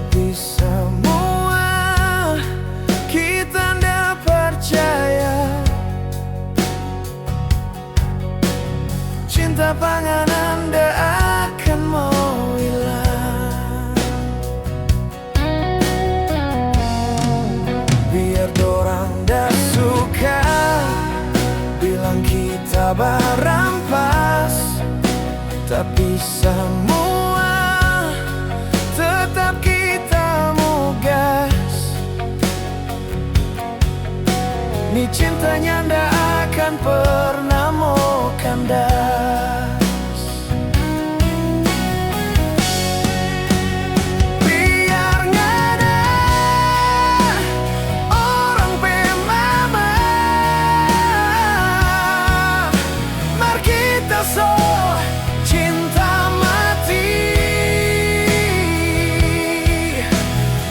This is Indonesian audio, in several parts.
tapi semua kita ndak percaya. Cinta panganan ndak akan mau hilang. Biar dorang ndak suka bilang kita berampas, tapi semua tetap kita mau gas. Nih cintanya ndak akan pernah mau kandas. Biar nggak ada orang pemama, mari kita so cinta mati.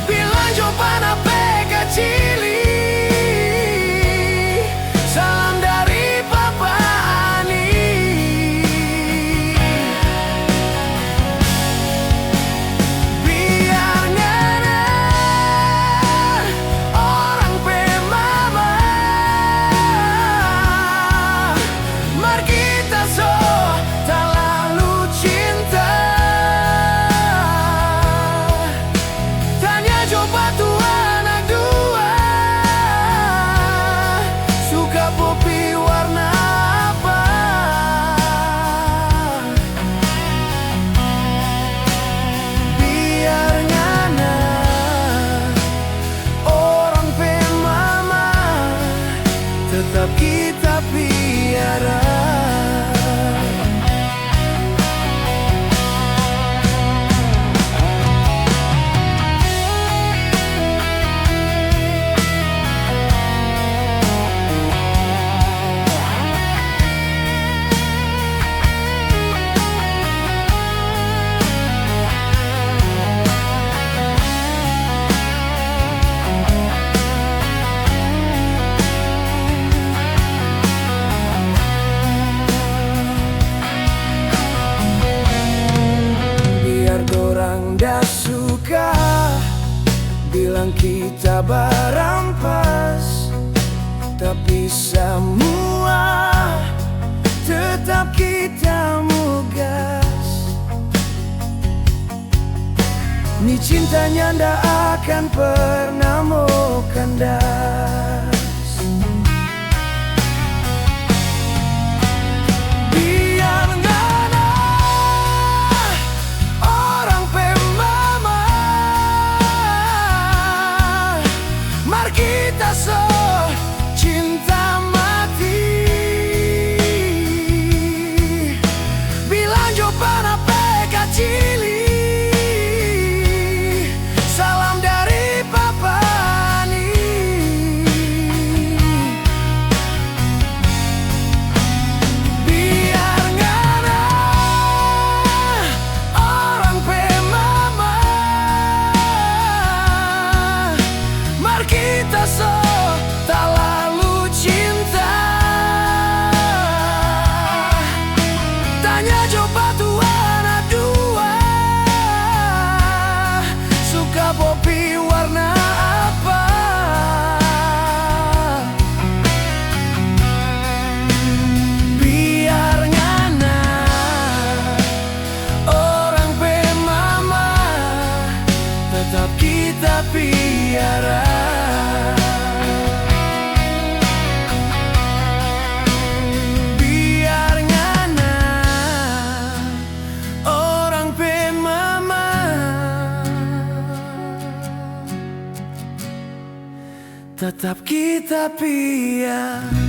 Bilang jawaban apa kecili. Salam dari Papa Ani. Biar nggak ada orang pemama, mari kita so tak lalu cinta. Tanya coba tuh anak dua, suka popi warna apa? Biar ngana orang pemama, tetap kita piara. Biar dorang ndak suka bilang kita berampas, tapi semua tetap kita mau gas. Nih cintanya ndak akan pernah mau kandas. Biar nggak ada orang pemama, mari kita so cinta mati. Bilang jawaban apa kecili. Salam dari Papa Ani. Biar nggak ada orang pemama, mari kita so tak lalu cinta. Tanya coba tuh anak dua, suka popi warna apa? Biar ngana orang pemama, tetap kita piara. Biar ngana orang pemama, tetap kita piara.